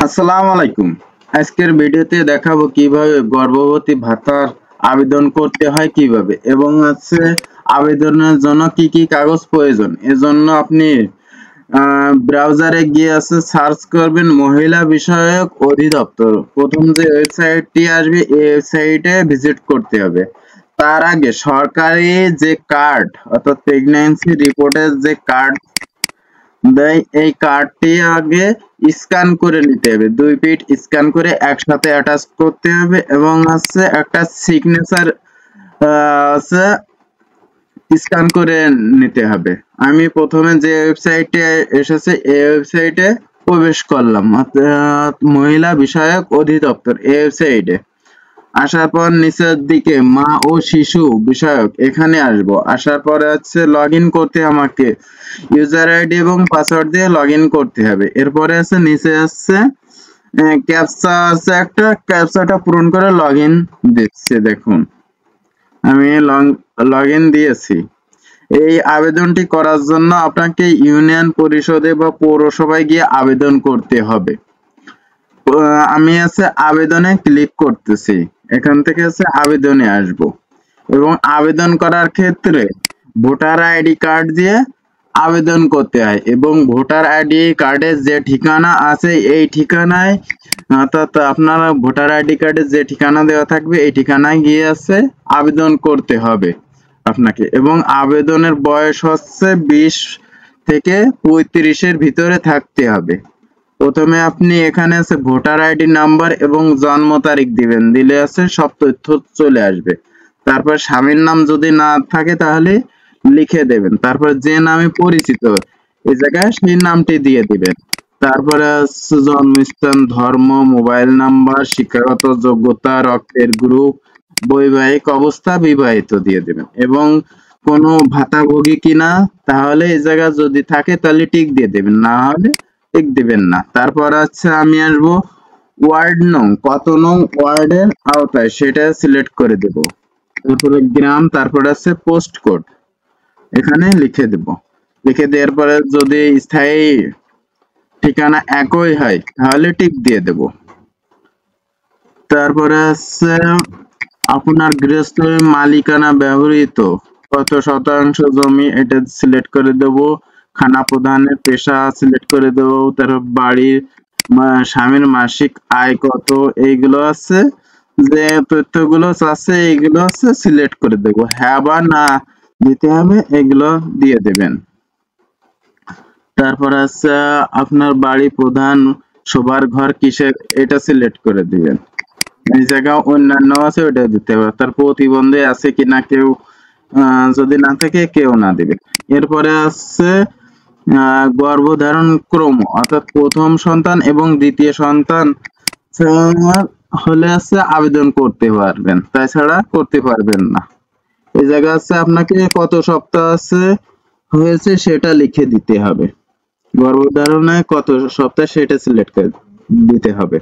আসসালামু আলাইকুম। আজকের ভিডিওতে দেখাবো কিভাবে গর্ভবতী ভাতার আবেদন করতে হয় কিভাবে এবং আবেদনের জন্য কি কি কাগজ প্রয়োজন। এজন্য আপনি ব্রাউজারে গিয়ে সার্চ করবেন মহিলা বিষয়ক অধিদপ্তর। প্রথম যে ওয়েবসাইটটি আসবে এই ওয়েবসাইটে ভিজিট করতে হবে। তার আগে সরকারি যে কার্ড অর্থাৎ প্রেগন্যান্সি রিপোর্টের যে কার্ড দেয় এই কার্ডটি আগে স্ক্যান করে নিতে হবে। 2 পিট স্ক্যান করে একসাথে অ্যাটাচ করতে হবে এবং একটা সিগনেচার স্ক্যান করে নিতে হবে। আমি প্রথমে যে ওয়েবসাইটে এসেছে এই ওয়েবসাইটে প্রবেশ করলাম, মহিলা বিষয়ক অধিদপ্তর এই ওয়েবসাইটে। আসার পর নিচের দিকে মা ও শিশু বিষয়ক এখানে আসব। আসার পরে লগইন করতে আমাকে ইউজার আইডি এবং পাসওয়ার্ড দিয়ে লগইন করতে হবে। এরপরে নিচে ক্যাপচা একটা ক্যাপচাটা পূরণ করে লগইন দিচ্ছে। দেখুন আমি লগইন দিয়েছি। এই আবেদনটি করার জন্য আপনাকে ইউনিয়ন পরিষদে বা পৌরসভায় গিয়ে আবেদন করতে হবে। আমি আবেদনে ক্লিক করতেছি। এখান থেকে আবেদনে আসব এবং আবেদন করার ক্ষেত্রে ভোটার আইডি কার্ড দিয়ে আবেদন করতে হয় এবং ভোটার আইডি কার্ডের যে ঠিকানা আছে এই ঠিকানায়, অর্থাৎ আপনারা ভোটার আইডি কার্ডে যে ঠিকানা দেওয়া থাকবে এই ঠিকানায় গিয়ে আবেদন করতে হবে আপনাকে। এবং আবেদনের বয়স 20 থেকে 35-এর ভিতরে থাকতে হবে। প্রথমে আপনি এখানে ভোটার আইডি নাম্বার এবং জন্ম তারিখ দিবেন, দিলে সব তথ্য চলে আসবে। তারপর স্বামীর নাম যদি না থাকে তাহলে লিখে দেবেন। তারপর যে নামে পরিচিত এই জায়গায় সেই নামটি দিয়ে দিবেন। তারপরে জন্মস্থান, ধর্ম, মোবাইল নাম্বার, শিক্ষাগত যোগ্যতা, রক্তের গ্রুপ, বৈবাহিক অবস্থা বিবাহিত দিয়ে দিবেন এবং কোনো ভাতাভোগী কিনা তাহলে এই জায়গায় যদি থাকে তাহলে টিক দিয়ে দেবেন, না হলে টিক দিবেন না। তারপর আমি আসবো ওয়ার্ড নং, কত নং ওয়ার্ডের আওতায় সেটা সিলেক্ট করে দেব। তারপরে গ্রাম, তারপর পোস্ট কোড এখানে লিখে দেব। লিখে দেওয়ার পরে যদি স্থায়ী ঠিকানা একই হয় তাহলে টিক দিয়ে দেব। তারপরে আপনার গৃহস্থ মালিকানা ব্যবহৃত কত শতাংশ জমি এটা সিলেক্ট করে দেব। খানা প্রধানের পেশা সিলেক্ট করে দেব। তারপর বাড়ির স্বামীর মাসিক আয় কত, এইগুলো যে তথ্যগুলো আছে এইগুলো সিলেক্ট করে দেব। হ্যাঁ বা না দিতে হবে, এগুলো দিয়ে দেবেন। তারপর আপনার বাড়ি প্রধান শোবার ঘর কিসের এটা সিলেক্ট করে দিবেন। এই জায়গা অন্যান্য আছে ওটা দিতে হবে। তার প্রতিবন্ধী আছে কিনা কেউ, যদি না থাকে কেউ না দিবে। এরপরে গর্ভধারণ ক্রম, অর্থাৎ প্রথম সন্তান এবং দ্বিতীয় সন্তান হলে আবেদন করতে পারবেন, তাছাড়া করতে পারবেন না। এই জায়গা আপনাকে কত সপ্তাহ হয়েছে সেটা লিখে দিতে হবে। গর্ভধারণে কত সপ্তাহ সেটা সিলেক্ট করে দিতে হবে।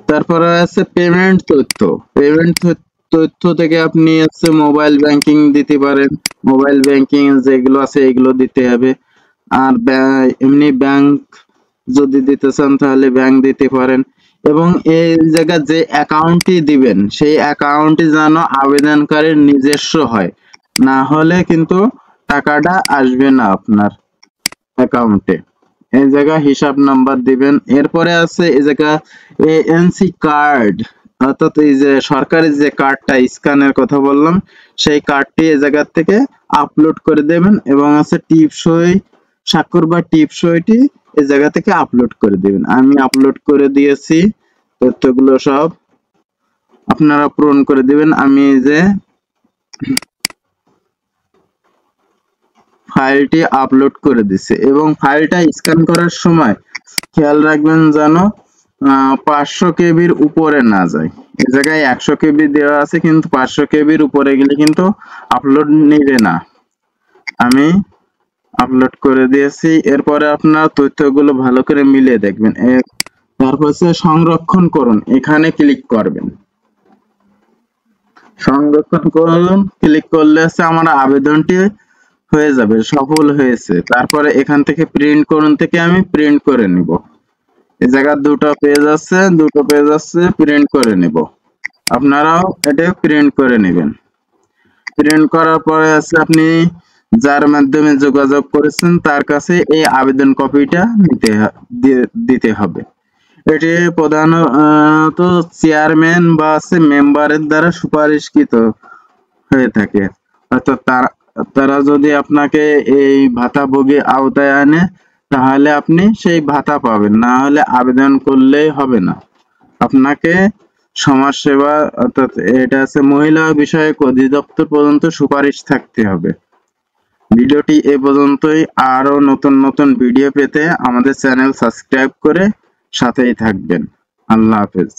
তারপরে পেমেন্ট তথ্য। পেমেন্ট তথ্য থেকে আপনি মোবাইল ব্যাংকিং দিতে পারেন। মোবাইল ব্যাংকিং যেগুলো আছে এগুলো দিতে হবে। আর এমনি ব্যাংক যদি দিতে চান তাহলে ব্যাংক দিতে পারেন। এবং এই জায়গায় যে অ্যাকাউন্টটি দিবেন সেই অ্যাকাউন্টটি যেন আবেদনকারীর নিজস্ব হয়, না হলে কিন্তু টাকাটা আসবে না আপনার অ্যাকাউন্টে। এই জায়গায় হিসাব নাম্বার দিবেন। এরপরে এই জায়গায় এএনসি কার্ড, অর্থাৎ এই যে সরকারি যে কার্ডটা স্ক্যানের কথা বললাম সেই কার্ডটি এই জায়গা থেকে আপলোড করে দেবেন এবং টিপসই স্বাক্ষর বা টিপসইটি এই জায়গা থেকে আপলোড করে দিবেন। আমি আপলোড করে দিয়েছি, তথ্যগুলো সব আপনারা পূরণ করে দিবেন। আমি যে ফাইলটি আপলোড করে দিছে এবং ফাইলটা স্ক্যান করার সময় খেয়াল রাখবেন যেন 500 কেবির উপরে না যায়। এই জায়গায় 100 কেবি দেওয়া আছে, কিন্তু 500 কেবির উপরে গেলে কিন্তু আপলোড নেবে না। আমি আপলোড করে দিয়েছি। এরপরে আপনার তথ্যগুলো ভালো করে মিলিয়ে দেখবেন। তারপর সংরক্ষণ করুন, এখানে ক্লিক করবেন। সংরক্ষণ করুন ক্লিক করলে আমার আবেদনটি হয়ে যাবে, সফল হয়েছে। তারপরে এখান থেকে প্রিন্ট করুন থেকে আমি প্রিন্ট করে নিব। এই জায়গায় দুটো পেজ আছে, প্রিন্ট করে নেব। আপনারাও এটা প্রিন্ট করে নেবেন। প্রিন্ট করার পরে আছে আপনি যার মাধ্যমে যোগাযোগ করেছেন তার কাছে এই আবেদন কপিটা দিতে হবে। এটি প্রধানত চেয়ারম্যান বা মেম্বারের দ্বারা সুপারিশকৃত হয়ে থাকে। অর্থাৎ তারা যদি আপনাকে এই ভাতাভোগী আওতায় আনে তাহলে আপনি সেই ভাতা পাবেন, না হলে আবেদন করলেই হবে না। আপনাকে সমাজসেবা অর্থাৎ এটা আছে মহিলা বিষয়ক অধিদপ্তর পর্যন্ত সুপারিশ থাকতে হবে। ভিডিওটি এ পর্যন্তই। আরো নতুন নতুন ভিডিও পেতে আমাদের চ্যানেল সাবস্ক্রাইব করে সাথেই থাকবেন। আল্লাহ হাফেজ।